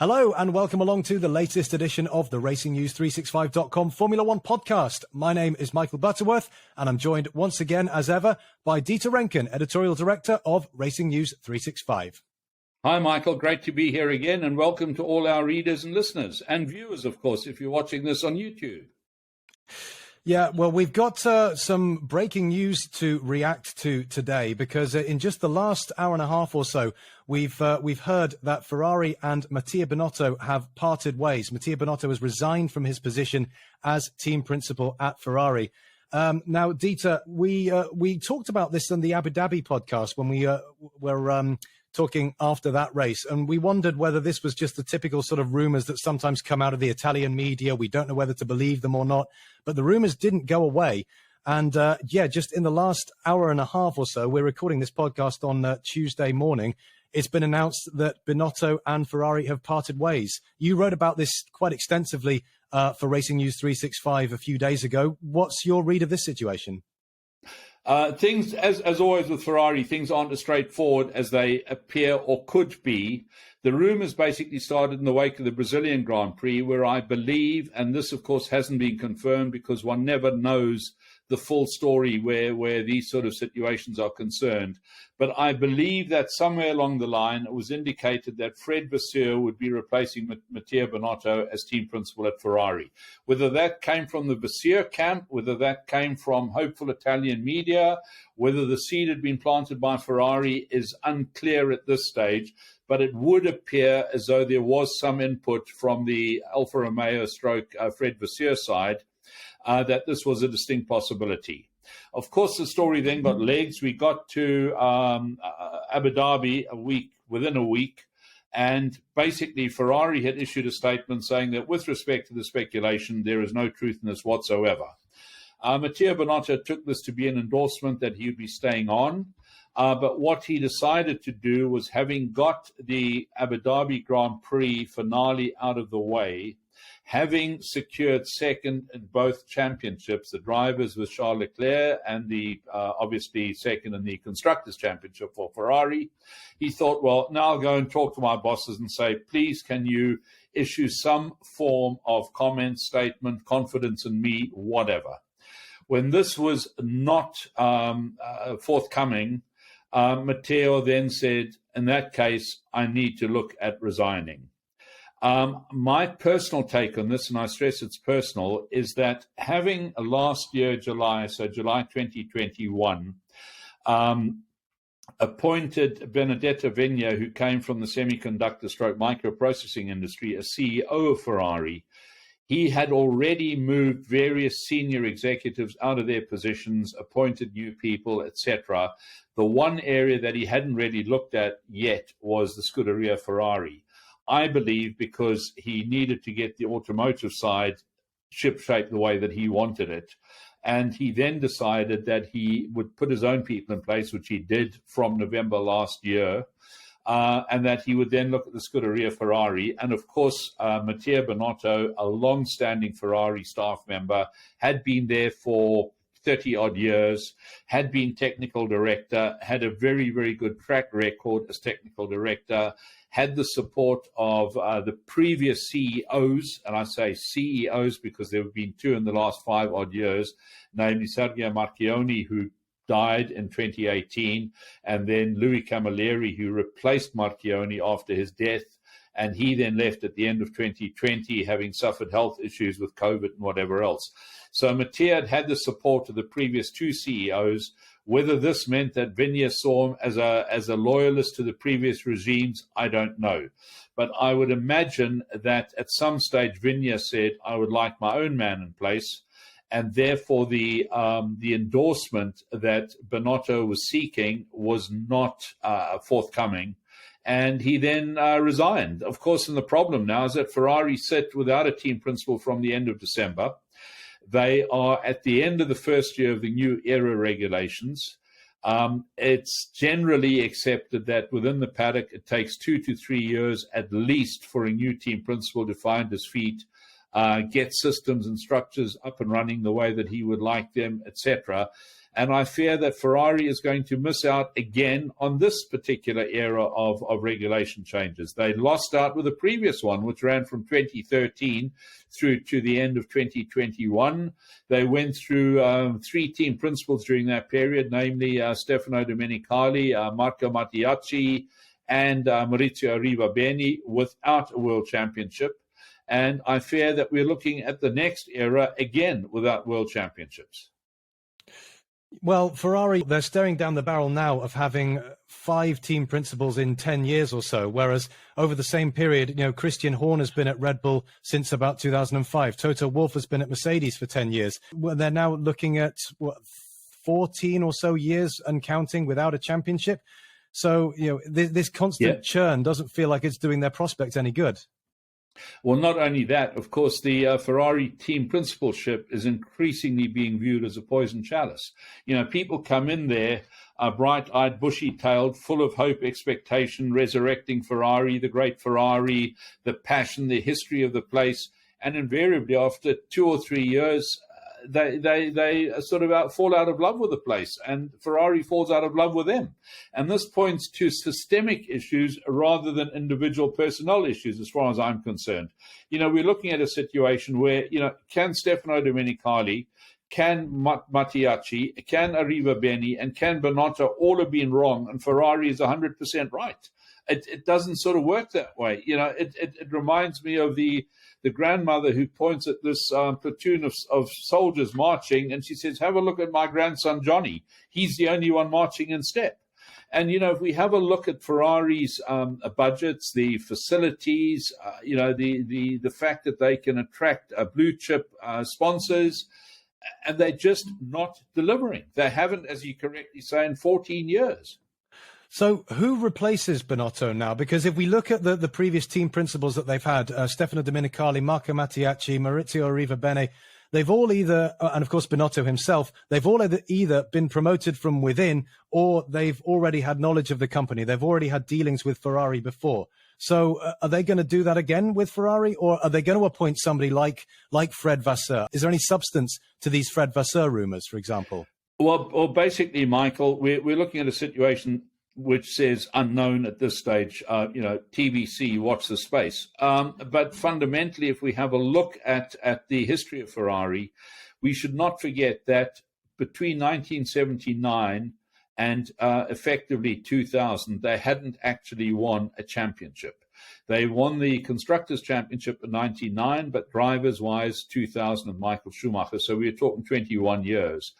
Hello and welcome along to the latest edition of the RacingNews365.com Formula One podcast. My name is Michael Butterworth and I'm joined once again, as ever, by Dieter Rencken, Editorial Director of Racing News 365. Hi, Michael. Great to be here again, and welcome to all our readers and listeners and viewers, of course, if you're watching this on YouTube. Yeah, well, we've got some breaking news to react to today because in just the last hour and a half or so, we've heard that Ferrari and Mattia Binotto have parted ways. Mattia Binotto has resigned from his position as team principal at Ferrari. Now, Dieter, we talked about this on the Abu Dhabi podcast when we were talking after that race, and we wondered whether this was just the typical sort of rumours that sometimes come out of the Italian media. We don't know whether to believe them or not, but the rumours didn't go away. And just in the last hour and a half or so, we're recording this podcast on Tuesday morning, it's been announced that Binotto and Ferrari have parted ways. You wrote about this quite extensively for Racing News 365 a few days ago. What's your read of this situation? Things, as always with Ferrari, things aren't as straightforward as they appear or could be. The rumours basically started in the wake of the Brazilian Grand Prix, where I believe, and this of course hasn't been confirmed because one never knows the full story where these sort of situations are concerned, but I believe that somewhere along the line it was indicated that Fred Vasseur would be replacing Mattia Binotto as team principal at Ferrari. Whether that came from the Vasseur camp, whether that came from hopeful Italian media, whether the seed had been planted by Ferrari is unclear at this stage, but it would appear as though there was some input from the Alfa Romeo Fred Vasseur side that this was a distinct possibility. Of course, the story then got legs. We got to Abu Dhabi within a week, and basically Ferrari had issued a statement saying that with respect to the speculation, there is no truth in this whatsoever. Mattia Binotto took this to be an endorsement that he would be staying on, but what he decided to do was, having got the Abu Dhabi Grand Prix finale out of the way, having secured second in both championships, the drivers with Charles Leclerc and the obviously second in the Constructors' Championship for Ferrari, he thought, well, now I'll go and talk to my bosses and say, please, can you issue some form of comment, statement, confidence in me, whatever. When this was not forthcoming, Matteo then said, in that case, I need to look at resigning. My personal take on this, and I stress it's personal, is that having last year, July 2021, appointed Benedetto Vigna, who came from the semiconductor microprocessing industry, as CEO of Ferrari, he had already moved various senior executives out of their positions, appointed new people, etc. The one area that he hadn't really looked at yet was the Scuderia Ferrari. I believe because he needed to get the automotive side ship-shaped the way that he wanted it. And he then decided that he would put his own people in place, which he did from November last year, and that he would then look at the Scuderia Ferrari. And of course, Mattia Binotto, a long-standing Ferrari staff member, had been there for 30-odd years, had been technical director, had a very, very good track record as technical director, had the support of the previous CEOs, and I say CEOs because there have been two in the last 5-odd years, namely Sergio Marchionne, who died in 2018, and then Louis Camilleri, who replaced Marchionne after his death, and he then left at the end of 2020, having suffered health issues with COVID and whatever else. So Mattia had the support of the previous two CEOs. Whether this meant that Vigna saw him as a loyalist to the previous regimes, I don't know. But I would imagine that at some stage Vigna said, I would like my own man in place. And therefore the endorsement that Binotto was seeking was not forthcoming. And he then resigned. Of course, and the problem now is that Ferrari sit without a team principal from the end of December. They are at the end of the first year of the new era regulations. It's generally accepted that within the paddock, it takes 2 to 3 years at least for a new team principal to find his feet, get systems and structures up and running the way that he would like them, etc. And I fear that Ferrari is going to miss out again on this particular era of regulation changes. They lost out with the previous one, which ran from 2013 through to the end of 2021. They went through 3 team principals during that period, namely Stefano Domenicali, Marco Mattiacci, and Maurizio Arrivabene, without a world championship. And I fear that we're looking at the next era again without world championships. Well, Ferrari, they're staring down the barrel now of having 5 team principals in 10 years or so, whereas over the same period, Christian Horner has been at Red Bull since about 2005. Toto Wolff has been at Mercedes for 10 years. Well, they're now looking at, 14 or so years and counting without a championship. So, this constant churn doesn't feel like it's doing their prospects any good. Well, not only that, of course, the Ferrari team principalship is increasingly being viewed as a poison chalice. People come in there, bright-eyed, bushy-tailed, full of hope, expectation, resurrecting Ferrari, the great Ferrari, the passion, the history of the place, and invariably after 2 or 3 years, they sort of fall out of love with the place, and Ferrari falls out of love with them. And this points to systemic issues rather than individual personnel issues, as far as I'm concerned. We're looking at a situation where, can Stefano Domenicali, can Mattiacci, can Arrivabene, and can Binotto all have been wrong, and Ferrari is 100% right. It doesn't sort of work that way. It reminds me of the grandmother who points at this platoon of soldiers marching, and she says, have a look at my grandson, Johnny. He's the only one marching in step. And, if we have a look at Ferrari's budgets, the facilities, the fact that they can attract blue chip sponsors, and they're just not delivering. They haven't, as you correctly say, in 14 years. So who replaces Binotto now? Because if we look at the previous team principals that they've had, Stefano Domenicali, Marco Mattiacci, Maurizio Arrivabene, they've all either, and of course Binotto himself, they've all either been promoted from within or they've already had knowledge of the company. They've already had dealings with Ferrari before. So are they going to do that again with Ferrari, or are they going to appoint somebody like Fred Vasseur? Is there any substance to these Fred Vasseur rumours, for example? Well, basically, Michael, we're looking at a situation which says unknown at this stage, TBC, watch the space. But fundamentally, if we have a look at the history of Ferrari, we should not forget that between 1979 and effectively 2000, they hadn't actually won a championship. They won the Constructors' Championship in 99, but drivers-wise, 2000 and Michael Schumacher. So we're talking 21 years.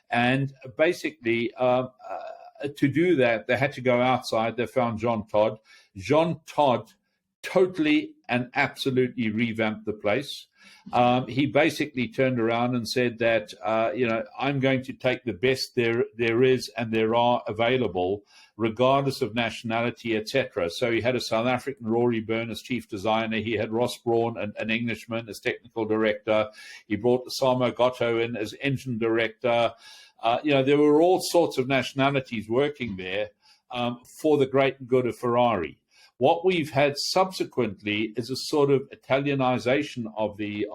And basically, to do that, they had to go outside. They found Jean Todt. Jean Todt totally and absolutely revamped the place. He basically turned around and said that, I'm going to take the best there is and there are available, regardless of nationality, etc. So he had a South African, Rory Byrne, as chief designer. He had Ross Brawn, an Englishman, as technical director. He brought Samo Gotto in as engine director. There were all sorts of nationalities working there for the great good of Ferrari. What we've had subsequently is a sort of Italianization of the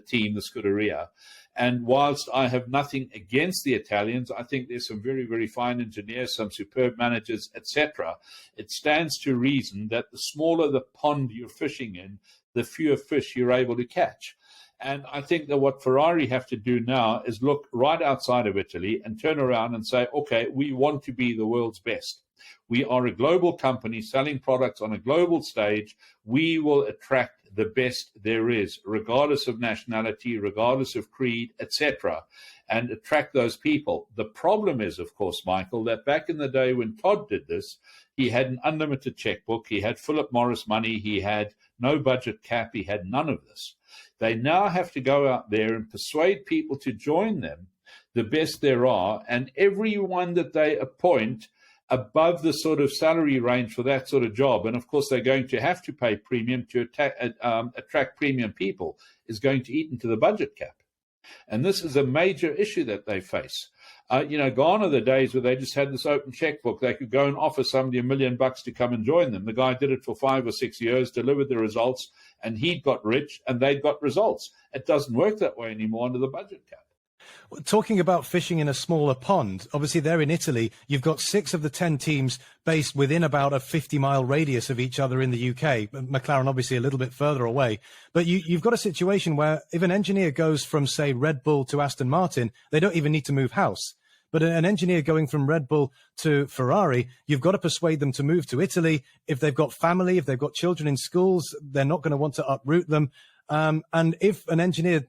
team, the Scuderia. And whilst I have nothing against the Italians, I think there's some very, very fine engineers, some superb managers, etc. It stands to reason that the smaller the pond you're fishing in, the fewer fish you're able to catch. And I think that what Ferrari have to do now is look right outside of Italy and turn around and say, okay, we want to be the world's best. We are a global company selling products on a global stage. We will attract the best there is, regardless of nationality, regardless of creed, etc., and attract those people. The problem is, of course, Michael, that back in the day when Todd did this, he had an unlimited checkbook. He had Philip Morris money. He had no budget cap. He had none of this. They now have to go out there and persuade people to join them, the best there are, and everyone that they appoint above the sort of salary range for that sort of job, and of course they're going to have to pay premium to attract premium people, is going to eat into the budget cap. And this is a major issue that they face. Gone are the days where they just had this open checkbook. They could go and offer somebody $1 million to come and join them. The guy did it for 5 or 6 years, delivered the results, and he'd got rich and they'd got results. It doesn't work that way anymore under the budget cap. Talking about fishing in a smaller pond, obviously they're in Italy. You've got 6 of the 10 teams based within about a 50-mile radius of each other in the UK. McLaren obviously a little bit further away. But you've got a situation where if an engineer goes from, say, Red Bull to Aston Martin, they don't even need to move house. But an engineer going from Red Bull to Ferrari, you've got to persuade them to move to Italy. If they've got family, if they've got children in schools, they're not going to want to uproot them. And if an engineer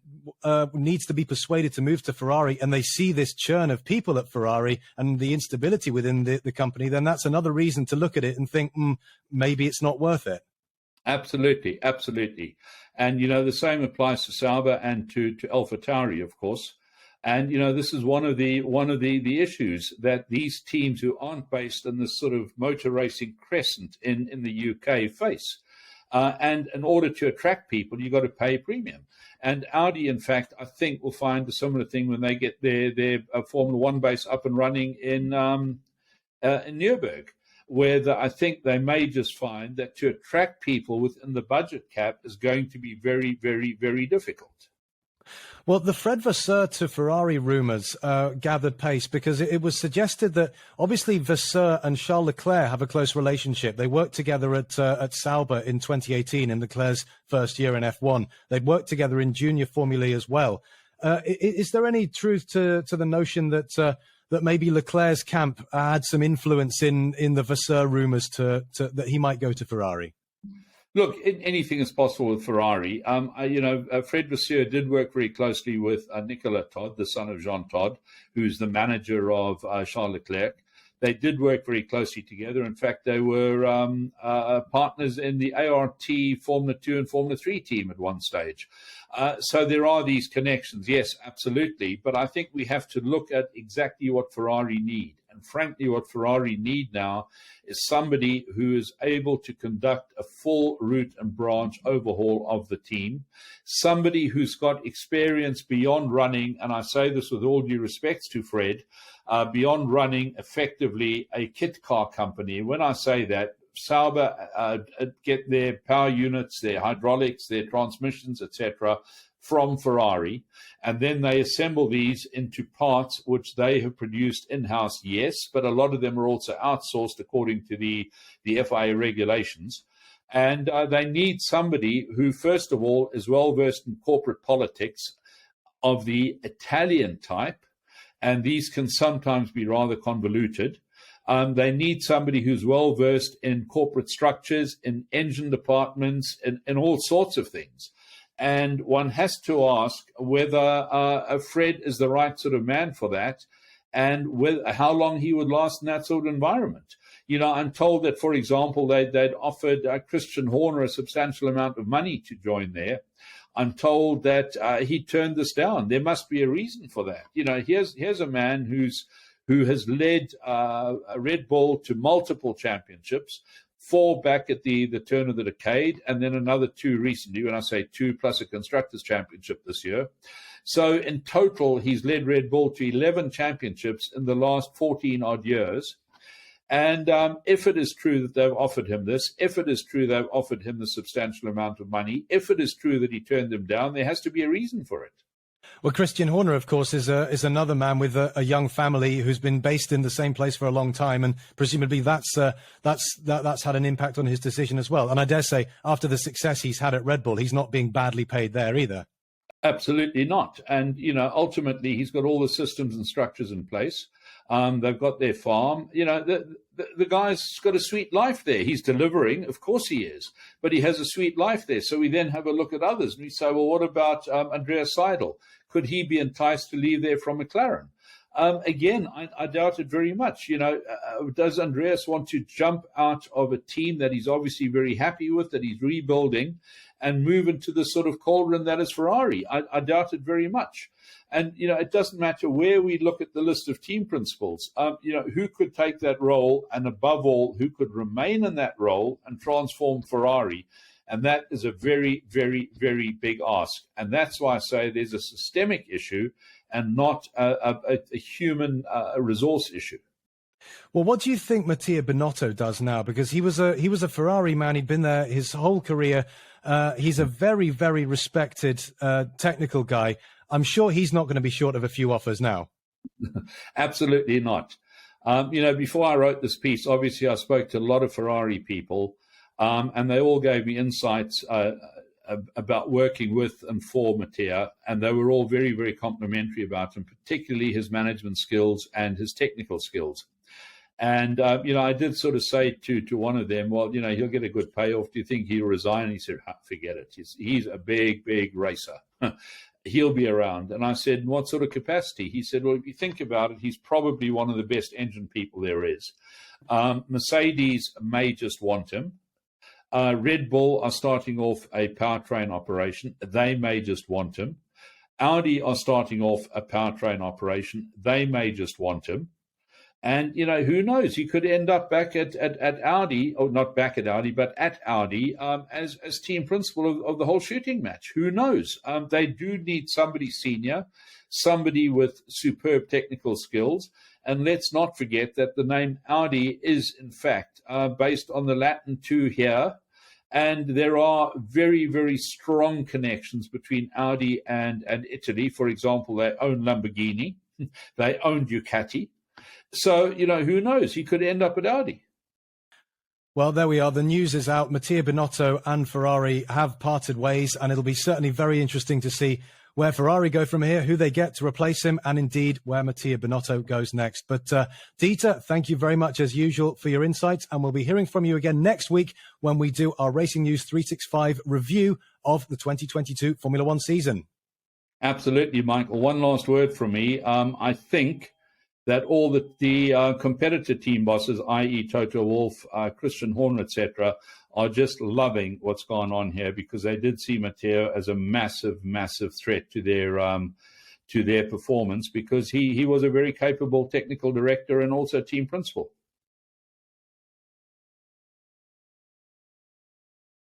needs to be persuaded to move to Ferrari and they see this churn of people at Ferrari and the instability within the company, then that's another reason to look at it and think, maybe it's not worth it. Absolutely, absolutely. And, the same applies to Sauber and to AlphaTauri, of course. And, this is one of the issues that these teams who aren't based in this sort of motor racing crescent in the UK face. And in order to attract people, you've got to pay a premium. And Audi, in fact, I think will find a similar thing when they get their Formula One base up and running in Nürburgring, where I think they may just find that to attract people within the budget cap is going to be very, very, very difficult. Well, the Fred Vasseur to Ferrari rumours gathered pace because it was suggested that obviously Vasseur and Charles Leclerc have a close relationship. They worked together at Sauber in 2018 in Leclerc's first year in F1. They'd worked together in Junior Formula E as well. Is there any truth to the notion that maybe Leclerc's camp had some influence in the Vasseur rumours that he might go to Ferrari? Look, anything is possible with Ferrari. Fred Vasseur did work very closely with Nicolas Todd, the son of Jean Todt, who's the manager of Charles Leclerc. They did work very closely together. In fact, they were partners in the ART Formula 2 and Formula 3 team at one stage. So there are these connections, yes, absolutely. But I think we have to look at exactly what Ferrari need. And frankly, what Ferrari need now is somebody who is able to conduct a full root and branch overhaul of the team, somebody who's got experience beyond running, and I say this with all due respect to Fred, beyond running effectively a kit car company. When I say that, Sauber get their power units, their hydraulics, their transmissions, etc., from Ferrari, and then they assemble these into parts which they have produced in-house, yes, but a lot of them are also outsourced according to the FIA regulations. And they need somebody who, first of all, is well-versed in corporate politics of the Italian type, and these can sometimes be rather convoluted. They need somebody who's well-versed in corporate structures, in engine departments, in all sorts of things. And one has to ask whether Fred is the right sort of man for that and how long he would last in that sort of environment. I'm told that, for example, they'd offered Christian Horner a substantial amount of money to join there. I'm told that he turned this down. There must be a reason for that. Here's a man who has led Red Bull to multiple championships, 4 back at the turn of the decade, and then another 2 recently, when I say 2 plus a Constructors' Championship this year. So in total, he's led Red Bull to 11 championships in the last 14-odd years. And if it is true that they've offered him this, if it is true they've offered him the substantial amount of money, if it is true that he turned them down, there has to be a reason for it. Well, Christian Horner, of course, is another man with a young family who's been based in the same place for a long time, and presumably that's had an impact on his decision as well. And I dare say, after the success he's had at Red Bull, he's not being badly paid there either. Absolutely not. And ultimately, he's got all the systems and structures in place. They've got their farm. The guy's got a sweet life there. He's delivering, of course he is, but he has a sweet life there. So we then have a look at others, and we say, well, what about Andreas Seidel? Could he be enticed to leave there from McLaren? Again, I doubt it very much. Does Andreas want to jump out of a team that he's obviously very happy with, that he's rebuilding, and move into the sort of cauldron that is Ferrari? I doubt it very much. And, it doesn't matter where we look at the list of team principals, who could take that role, and above all, who could remain in that role and transform Ferrari. And that is a very, very, very big ask. And that's why I say there's a systemic issue and not a human resource issue. Well, what do you think Mattia Binotto does now? Because he was a Ferrari man. He'd been there his whole career. He's a very, very respected technical guy. I'm sure he's not going to be short of a few offers now. Absolutely not. Before I wrote this piece, obviously I spoke to a lot of Ferrari people, and they all gave me insights about working with and for Mattia, and they were all very, very complimentary about him, particularly his management skills and his technical skills. And, I did sort of say to one of them, well, he'll get a good payoff. Do you think he'll resign? And he said, forget it. He's a big, big racer. He'll be around. And I said, what sort of capacity? He said, well, if you think about it, he's probably one of the best engine people there is. Mercedes may just want him. Red Bull are starting off a powertrain operation. They may just want him. Audi are starting off a powertrain operation. They may just want him. And, who knows? He could end up back at Audi, or not back at Audi, but at Audi as team principal of the whole shooting match. Who knows? They do need somebody senior, somebody with superb technical skills. And let's not forget that the name Audi is, in fact, based on the Latin two here. And there are very, very strong connections between Audi and Italy. For example, they own Lamborghini. They own Ducati. So, who knows? He could end up at Audi. Well, there we are. The news is out. Mattia Binotto and Ferrari have parted ways, and it'll be certainly very interesting to see where Ferrari go from here, who they get to replace him, and indeed where Mattia Binotto goes next. But Dieter, thank you very much as usual for your insights, and we'll be hearing from you again next week when we do our Racing News 365 review of the 2022 Formula One season. Absolutely, Michael. One last word from me. I think that all the competitor team bosses, i.e. Toto Wolff, Christian Horner, etc., are just loving what's gone on here, because they did see Mattia as a massive, massive threat to their performance, because he was a very capable technical director and also team principal.